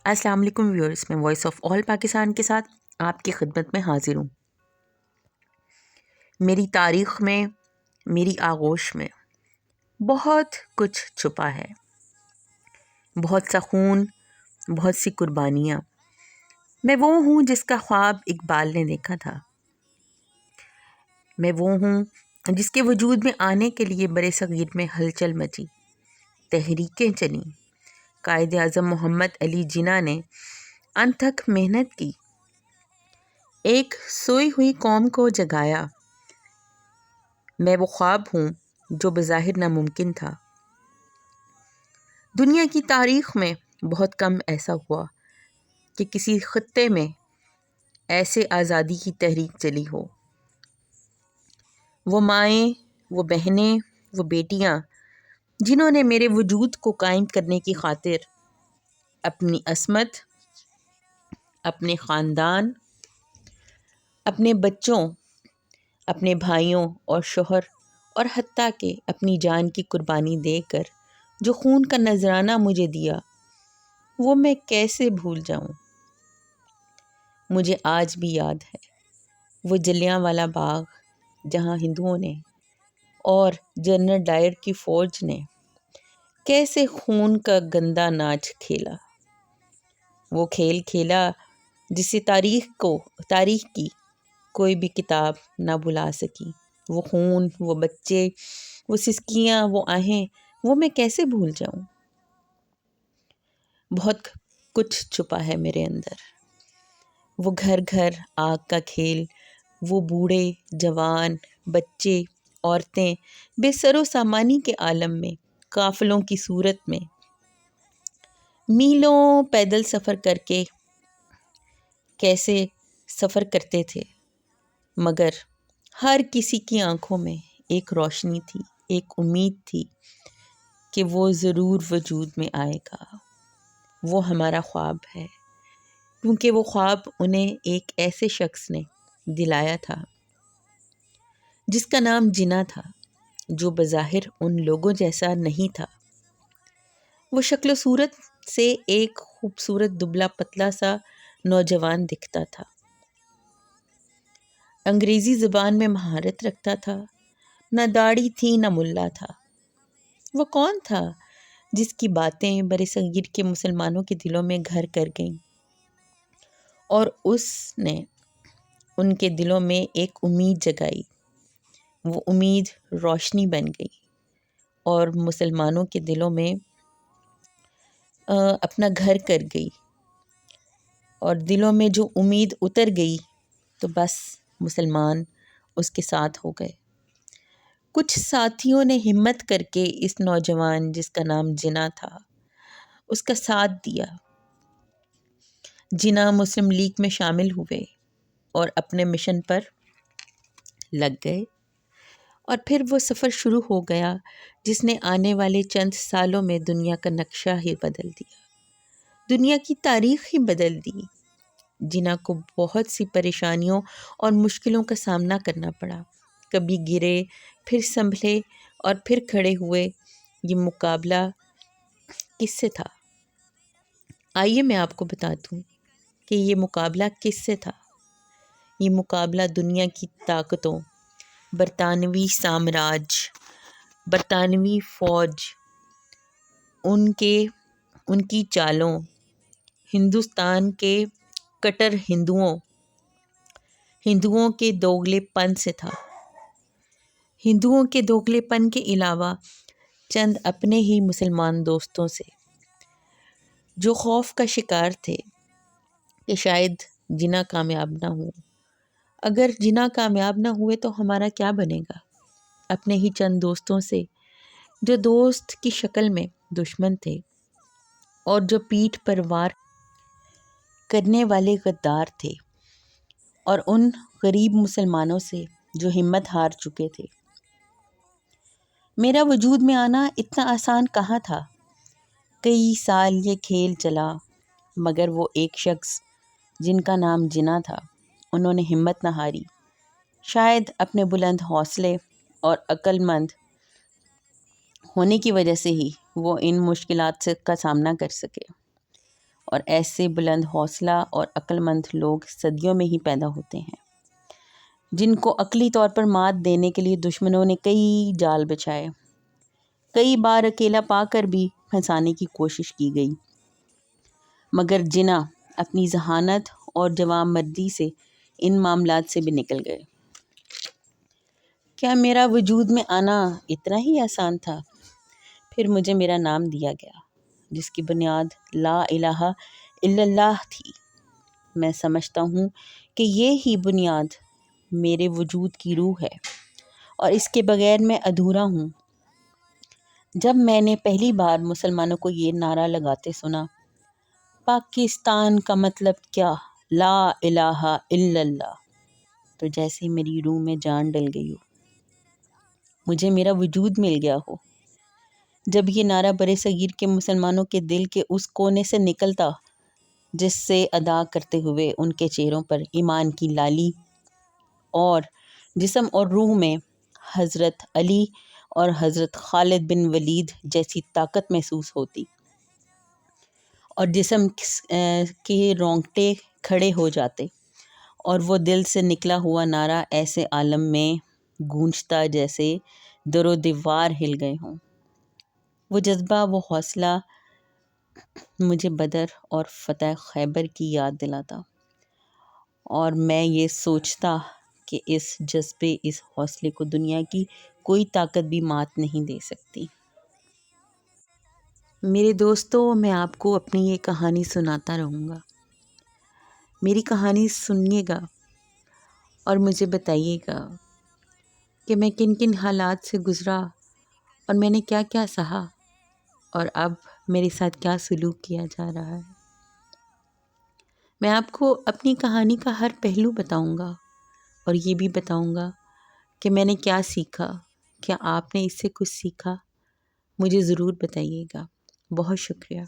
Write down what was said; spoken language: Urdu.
السلام علیکم ویورز، میں وائس آف آل پاکستان کے ساتھ آپ کی خدمت میں حاضر ہوں۔ میری تاریخ میں، میری آغوش میں بہت کچھ چھپا ہے، بہت سا خون، بہت سی قربانیاں۔ میں وہ ہوں جس کا خواب اقبال نے دیکھا تھا، میں وہ ہوں جس کے وجود میں آنے کے لیے برِ صغیر میں ہلچل مچی، تحریکیں چلیں، قائد اعظم محمد علی جناح نے انتھک محنت کی، ایک سوئی ہوئی قوم کو جگایا۔ میں وہ خواب ہوں جو بظاہر ناممکن تھا۔ دنیا کی تاریخ میں بہت کم ایسا ہوا کہ کسی خطے میں ایسے آزادی کی تحریک چلی ہو۔ وہ مائیں، وہ بہنیں، وہ بیٹیاں جنہوں نے میرے وجود کو قائم کرنے کی خاطر اپنی عصمت، اپنے خاندان، اپنے بچوں، اپنے بھائیوں اور شوہر اور حتیٰ کہ اپنی جان کی قربانی دے کر جو خون کا نذرانہ مجھے دیا، وہ میں کیسے بھول جاؤں۔ مجھے آج بھی یاد ہے وہ جلیانوالہ باغ جہاں ہندوؤں نے اور جنرل ڈائر کی فوج نے کیسے خون کا گندا ناچ کھیلا، وہ کھیل کھیلا جسے تاریخ کی کوئی بھی کتاب نہ بھلا سکی۔ وہ خون، وہ بچے، وہ سسکیاں، وہ آہیں، وہ میں کیسے بھول جاؤں۔ بہت کچھ چھپا ہے میرے اندر، وہ گھر گھر آگ کا کھیل، وہ بوڑھے، جوان، بچے، عورتیں بے سر و سامانی کے عالم میں، قافلوں کی صورت میں میلوں پیدل سفر کر کے کیسے سفر کرتے تھے، مگر ہر کسی کی آنکھوں میں ایک روشنی تھی، ایک امید تھی کہ وہ ضرور وجود میں آئے گا۔ وہ ہمارا خواب ہے، کیونکہ وہ خواب انہیں ایک ایسے شخص نے دلایا تھا جس کا نام جناح تھا، جو بظاہر ان لوگوں جیسا نہیں تھا۔ وہ شکل و صورت سے ایک خوبصورت دبلا پتلا سا نوجوان دکھتا تھا، انگریزی زبان میں مہارت رکھتا تھا، نہ داڑھی تھی نہ ملا تھا۔ وہ کون تھا جس کی باتیں برِ صغیر کے مسلمانوں کے دلوں میں گھر کر گئیں، اور اس نے ان کے دلوں میں ایک امید جگائی۔ وہ امید روشنی بن گئی اور مسلمانوں کے دلوں میں اپنا گھر کر گئی، اور دلوں میں جو امید اتر گئی تو بس مسلمان اس کے ساتھ ہو گئے۔ کچھ ساتھیوں نے ہمت کر کے اس نوجوان جس کا نام جناح تھا، اس کا ساتھ دیا۔ جناح مسلم لیگ میں شامل ہوئے اور اپنے مشن پر لگ گئے، اور پھر وہ سفر شروع ہو گیا جس نے آنے والے چند سالوں میں دنیا کا نقشہ ہی بدل دیا، دنیا کی تاریخ ہی بدل دی۔ جناح کو بہت سی پریشانیوں اور مشکلوں کا سامنا کرنا پڑا، کبھی گرے، پھر سنبھلے اور پھر کھڑے ہوئے۔ یہ مقابلہ کس سے تھا؟ آئیے میں آپ کو بتا دوں کہ یہ مقابلہ کس سے تھا۔ یہ مقابلہ دنیا کی طاقتوں، برطانوی سامراج، برطانوی فوج، ان کی چالوں، ہندوستان کے کٹر ہندوؤں کے دوگلے پن سے تھا۔ ہندوؤں کے دوگلے پن کے علاوہ چند اپنے ہی مسلمان دوستوں سے، جو خوف کا شکار تھے کہ شاید جناح کامیاب نہ ہو۔ اگر جناح کامیاب نہ ہوئے تو ہمارا کیا بنے گا؟ اپنے ہی چند دوستوں سے، جو دوست کی شکل میں دشمن تھے اور جو پیٹھ پر وار کرنے والے غدار تھے، اور ان غریب مسلمانوں سے جو ہمت ہار چکے تھے۔ میرا وجود میں آنا اتنا آسان کہاں تھا۔ کئی سال یہ کھیل چلا، مگر وہ ایک شخص جن کا نام جناح تھا، انہوں نے ہمت نہ ہاری۔ شاید اپنے بلند حوصلے اور عقل مند ہونے کی وجہ سے ہی وہ ان مشکلات کا سامنا کر سکے۔ اور ایسے بلند حوصلہ اور عقل مند لوگ صدیوں میں ہی پیدا ہوتے ہیں، جن کو عقلی طور پر مات دینے کے لیے دشمنوں نے کئی جال بچھائے، کئی بار اکیلا پا کر بھی پھنسانے کی کوشش کی گئی، مگر جناح اپنی ذہانت اور جوان مردی سے ان معاملات سے بھی نکل گئے۔ کیا میرا وجود میں آنا اتنا ہی آسان تھا؟ پھر مجھے میرا نام دیا گیا، جس کی بنیاد لا الہ الا اللہ تھی۔ میں سمجھتا ہوں کہ یہ ہی بنیاد میرے وجود کی روح ہے، اور اس کے بغیر میں ادھورا ہوں۔ جب میں نے پہلی بار مسلمانوں کو یہ نعرہ لگاتے سنا، پاکستان کا مطلب کیا، لا الہ الا اللہ، تو جیسے میری روح میں جان ڈل گئی ہو، مجھے میرا وجود مل گیا ہو۔ جب یہ نعرہ برِ صغیر کے مسلمانوں کے دل کے اس کونے سے نکلتا جس سے ادا کرتے ہوئے ان کے چہروں پر ایمان کی لالی اور جسم اور روح میں حضرت علی اور حضرت خالد بن ولید جیسی طاقت محسوس ہوتی، اور جسم کے رونگٹے کھڑے ہو جاتے، اور وہ دل سے نکلا ہوا نعرہ ایسے عالم میں گونجتا جیسے در و دیوار ہل گئے ہوں۔ وہ جذبہ، وہ حوصلہ مجھے بدر اور فتح خیبر کی یاد دلاتا، اور میں یہ سوچتا کہ اس جذبے، اس حوصلے کو دنیا کی کوئی طاقت بھی مات نہیں دے سکتی۔ میرے دوستو، میں آپ کو اپنی یہ کہانی سناتا رہوں گا۔ میری کہانی سنیے گا اور مجھے بتائیے گا کہ میں کن کن حالات سے گزرا اور میں نے کیا کیا سہا، اور اب میرے ساتھ کیا سلوک کیا جا رہا ہے۔ میں آپ کو اپنی کہانی کا ہر پہلو بتاؤں گا، اور یہ بھی بتاؤں گا کہ میں نے کیا سیکھا۔ کیا آپ نے اس سے کچھ سیکھا؟ مجھے ضرور بتائیے گا۔ بہت شکریہ۔